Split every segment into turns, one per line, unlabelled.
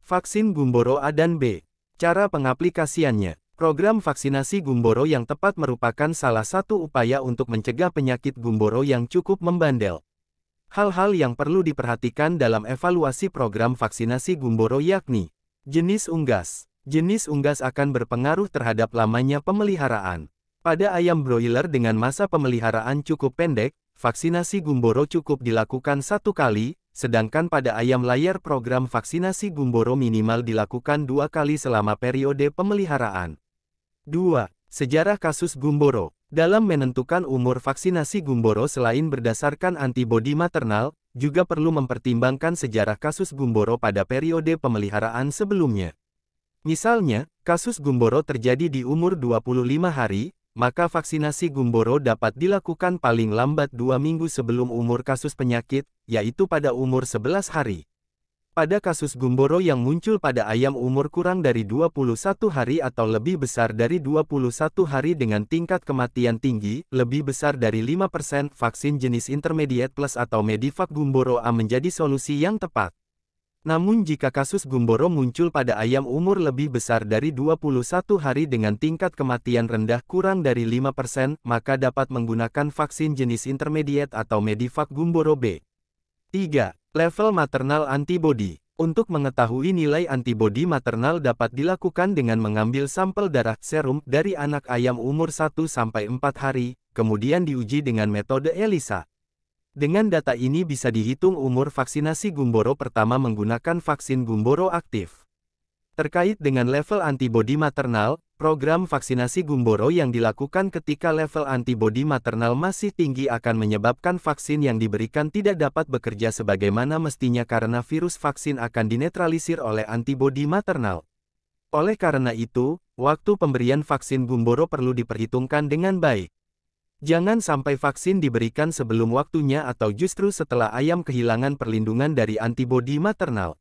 Vaksin Gumboro A dan B. Cara pengaplikasiannya. Program vaksinasi Gumboro yang tepat merupakan salah satu upaya untuk mencegah penyakit Gumboro yang cukup membandel. Hal-hal yang perlu diperhatikan dalam evaluasi program vaksinasi Gumboro yakni jenis unggas. Jenis unggas akan berpengaruh terhadap lamanya pemeliharaan. Pada ayam broiler dengan masa pemeliharaan cukup pendek, vaksinasi Gumboro cukup dilakukan 1 kali, sedangkan pada ayam layar program vaksinasi Gumboro minimal dilakukan 2 kali selama periode pemeliharaan. 2. Sejarah kasus Gumboro. Dalam menentukan umur vaksinasi Gumboro selain berdasarkan antibodi maternal, juga perlu mempertimbangkan sejarah kasus Gumboro pada periode pemeliharaan sebelumnya. Misalnya, kasus Gumboro terjadi di umur 25 hari, maka vaksinasi Gumboro dapat dilakukan paling lambat 2 minggu sebelum umur kasus penyakit, yaitu pada umur 11 hari. Pada kasus Gumboro yang muncul pada ayam umur kurang dari 21 hari atau lebih besar dari 21 hari dengan tingkat kematian tinggi, lebih besar dari 5%, vaksin jenis intermediate plus atau Medivac Gumboro A menjadi solusi yang tepat. Namun jika kasus Gumboro muncul pada ayam umur lebih besar dari 21 hari dengan tingkat kematian rendah kurang dari 5%, maka dapat menggunakan vaksin jenis intermediate atau Medivac Gumboro B. 3. Level maternal antibodi. Untuk mengetahui nilai antibodi maternal dapat dilakukan dengan mengambil sampel darah serum dari anak ayam umur 1-4 hari, kemudian diuji dengan metode ELISA. Dengan data ini bisa dihitung umur vaksinasi Gumboro pertama menggunakan vaksin Gumboro aktif. Terkait dengan level antibodi maternal, program vaksinasi Gumboro yang dilakukan ketika level antibodi maternal masih tinggi akan menyebabkan vaksin yang diberikan tidak dapat bekerja sebagaimana mestinya karena virus vaksin akan dinetralisir oleh antibodi maternal. Oleh karena itu, waktu pemberian vaksin Gumboro perlu diperhitungkan dengan baik. Jangan sampai vaksin diberikan sebelum waktunya atau justru setelah ayam kehilangan perlindungan dari antibodi maternal.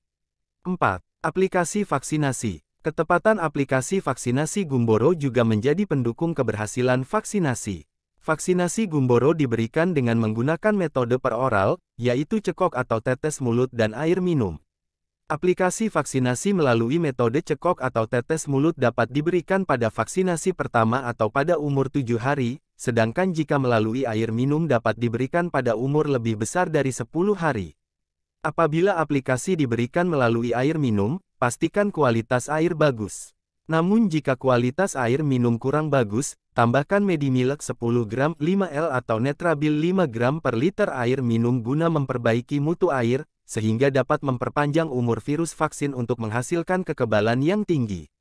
4. Aplikasi vaksinasi. Ketepatan aplikasi vaksinasi Gumboro juga menjadi pendukung keberhasilan vaksinasi. Vaksinasi Gumboro diberikan dengan menggunakan metode peroral, yaitu cekok atau tetes mulut dan air minum. Aplikasi vaksinasi melalui metode cekok atau tetes mulut dapat diberikan pada vaksinasi pertama atau pada umur 7 hari, sedangkan jika melalui air minum dapat diberikan pada umur lebih besar dari 10 hari. Apabila aplikasi diberikan melalui air minum, pastikan kualitas air bagus. Namun jika kualitas air minum kurang bagus, tambahkan Medimilk 10 gram 5L atau Netrabil 5 gram per liter air minum guna memperbaiki mutu air, sehingga dapat memperpanjang umur virus vaksin untuk menghasilkan kekebalan yang tinggi.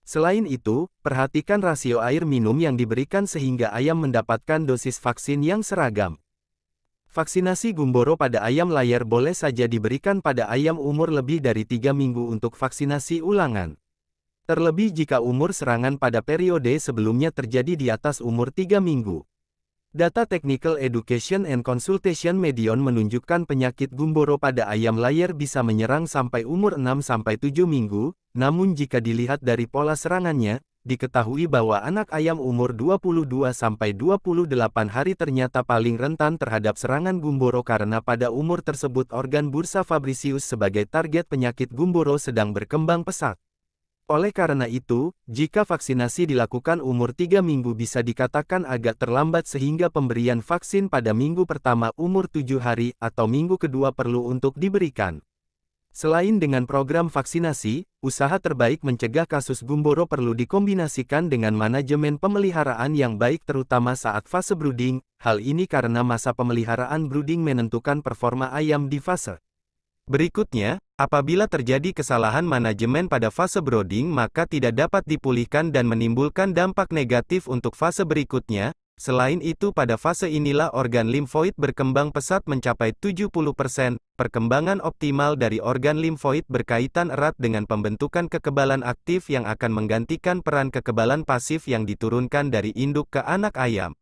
Selain itu, perhatikan rasio air minum yang diberikan sehingga ayam mendapatkan dosis vaksin yang seragam. Vaksinasi Gumboro pada ayam layar boleh saja diberikan pada ayam umur lebih dari 3 minggu untuk vaksinasi ulangan. Terlebih jika umur serangan pada periode sebelumnya terjadi di atas umur 3 minggu. Data Technical Education and Consultation Medion menunjukkan penyakit Gumboro pada ayam layar bisa menyerang sampai umur 6-7 minggu, namun jika dilihat dari pola serangannya, diketahui bahwa anak ayam umur 22-28 hari ternyata paling rentan terhadap serangan Gumboro karena pada umur tersebut organ bursa Fabricius sebagai target penyakit Gumboro sedang berkembang pesat. Oleh karena itu, jika vaksinasi dilakukan umur 3 minggu bisa dikatakan agak terlambat sehingga pemberian vaksin pada minggu pertama umur 7 hari atau minggu kedua perlu untuk diberikan. Selain dengan program vaksinasi, usaha terbaik mencegah kasus Gumboro perlu dikombinasikan dengan manajemen pemeliharaan yang baik terutama saat fase brooding, hal ini karena masa pemeliharaan brooding menentukan performa ayam di fase. Berikutnya, apabila terjadi kesalahan manajemen pada fase brooding maka tidak dapat dipulihkan dan menimbulkan dampak negatif untuk fase berikutnya. Selain itu pada fase inilah organ limfoid berkembang pesat mencapai 70%. Perkembangan optimal dari organ limfoid berkaitan erat dengan pembentukan kekebalan aktif yang akan menggantikan peran kekebalan pasif yang diturunkan dari induk ke anak ayam.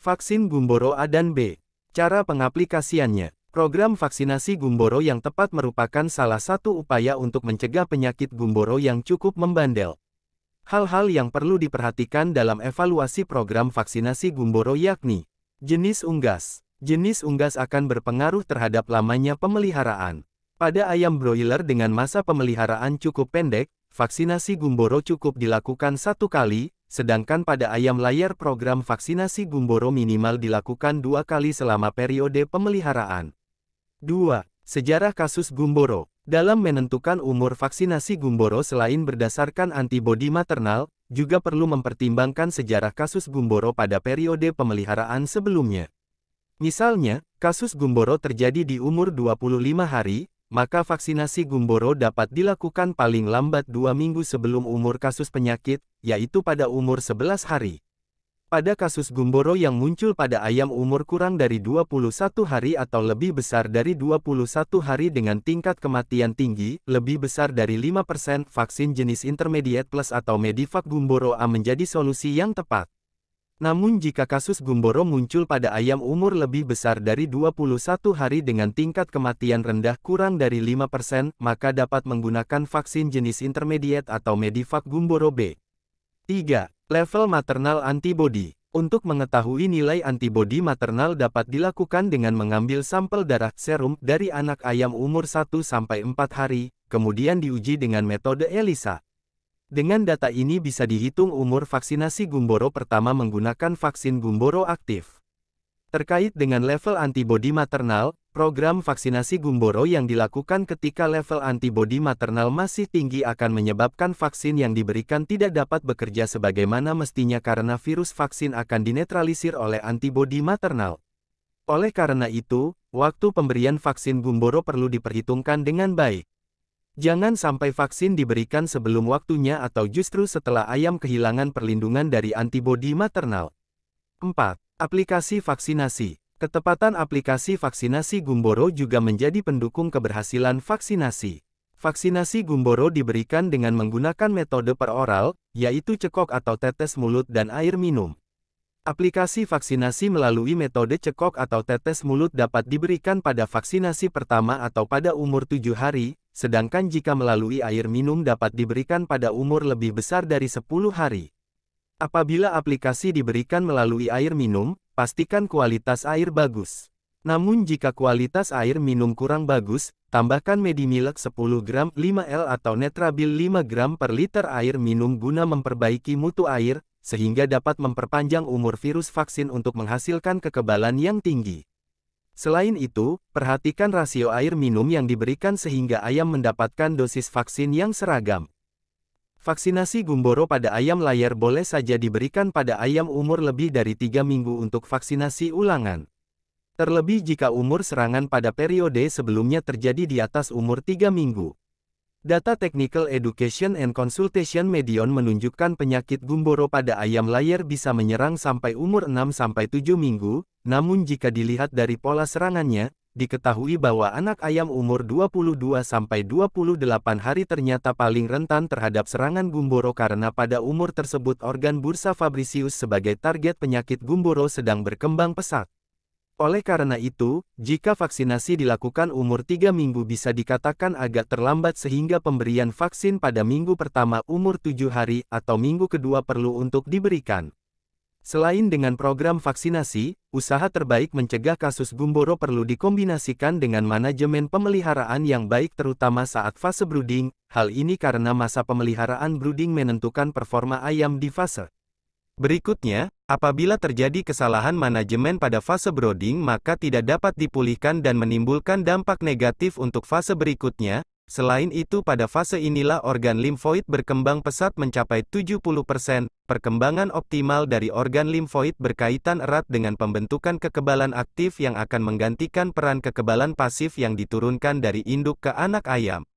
Vaksin Gumboro A dan B. Cara pengaplikasiannya. Program vaksinasi Gumboro yang tepat merupakan salah satu upaya untuk mencegah penyakit Gumboro yang cukup membandel. Hal-hal yang perlu diperhatikan dalam evaluasi program vaksinasi Gumboro yakni jenis unggas. Jenis unggas akan berpengaruh terhadap lamanya pemeliharaan. Pada ayam broiler dengan masa pemeliharaan cukup pendek, vaksinasi Gumboro cukup dilakukan 1 kali, sedangkan pada ayam layar program vaksinasi Gumboro minimal dilakukan 2 kali selama periode pemeliharaan. 2. Sejarah kasus Gumboro. Dalam menentukan umur vaksinasi Gumboro selain berdasarkan antibodi maternal, juga perlu mempertimbangkan sejarah kasus Gumboro pada periode pemeliharaan sebelumnya. Misalnya, kasus Gumboro terjadi di umur 25 hari, maka vaksinasi Gumboro dapat dilakukan paling lambat 2 minggu sebelum umur kasus penyakit, yaitu pada umur 11 hari. Pada kasus Gumboro yang muncul pada ayam umur kurang dari 21 hari atau lebih besar dari 21 hari dengan tingkat kematian tinggi, lebih besar dari 5%, vaksin jenis intermediate plus atau Medivac Gumboro A menjadi solusi yang tepat. Namun jika kasus Gumboro muncul pada ayam umur lebih besar dari 21 hari dengan tingkat kematian rendah kurang dari 5%, maka dapat menggunakan vaksin jenis intermediate atau Medivac Gumboro B. 3. Level maternal antibodi. Untuk mengetahui nilai antibodi maternal dapat dilakukan dengan mengambil sampel darah serum dari anak ayam umur 1-4 hari, kemudian diuji dengan metode ELISA. Dengan data ini bisa dihitung umur vaksinasi Gumboro pertama menggunakan vaksin Gumboro aktif. Terkait dengan level antibodi maternal, program vaksinasi Gumboro yang dilakukan ketika level antibodi maternal masih tinggi akan menyebabkan vaksin yang diberikan tidak dapat bekerja sebagaimana mestinya karena virus vaksin akan dinetralisir oleh antibodi maternal. Oleh karena itu, waktu pemberian vaksin Gumboro perlu diperhitungkan dengan baik. Jangan sampai vaksin diberikan sebelum waktunya atau justru setelah ayam kehilangan perlindungan dari antibodi maternal. 4. Aplikasi vaksinasi. Ketepatan aplikasi vaksinasi Gumboro juga menjadi pendukung keberhasilan vaksinasi. Vaksinasi Gumboro diberikan dengan menggunakan metode peroral, yaitu cekok atau tetes mulut dan air minum. Aplikasi vaksinasi melalui metode cekok atau tetes mulut dapat diberikan pada vaksinasi pertama atau pada umur 7 hari, sedangkan jika melalui air minum dapat diberikan pada umur lebih besar dari 10 hari. Apabila aplikasi diberikan melalui air minum, pastikan kualitas air bagus. Namun jika kualitas air minum kurang bagus, tambahkan Medimilk 10 gram 5L atau Netrabil 5 gram per liter air minum guna memperbaiki mutu air, sehingga dapat memperpanjang umur virus vaksin untuk menghasilkan kekebalan yang tinggi. Selain itu, perhatikan rasio air minum yang diberikan sehingga ayam mendapatkan dosis vaksin yang seragam. Vaksinasi Gumboro pada ayam layar boleh saja diberikan pada ayam umur lebih dari 3 minggu untuk vaksinasi ulangan. Terlebih jika umur serangan pada periode sebelumnya terjadi di atas umur 3 minggu. Data Technical Education and Consultation Medion menunjukkan penyakit Gumboro pada ayam layar bisa menyerang sampai umur 6-7 minggu, namun jika dilihat dari pola serangannya, diketahui bahwa anak ayam umur 22-28 hari ternyata paling rentan terhadap serangan Gumboro karena pada umur tersebut organ bursa Fabricius sebagai target penyakit Gumboro sedang berkembang pesat. Oleh karena itu, jika vaksinasi dilakukan umur 3 minggu bisa dikatakan agak terlambat sehingga pemberian vaksin pada minggu pertama umur 7 hari atau minggu kedua perlu untuk diberikan. Selain dengan program vaksinasi, usaha terbaik mencegah kasus Gumboro perlu dikombinasikan dengan manajemen pemeliharaan yang baik terutama saat fase brooding, hal ini karena masa pemeliharaan brooding menentukan performa ayam di fase. Berikutnya, apabila terjadi kesalahan manajemen pada fase brooding maka tidak dapat dipulihkan dan menimbulkan dampak negatif untuk fase berikutnya. Selain itu pada fase inilah organ limfoid berkembang pesat mencapai 70%. Perkembangan optimal dari organ limfoid berkaitan erat dengan pembentukan kekebalan aktif yang akan menggantikan peran kekebalan pasif yang diturunkan dari induk ke anak ayam.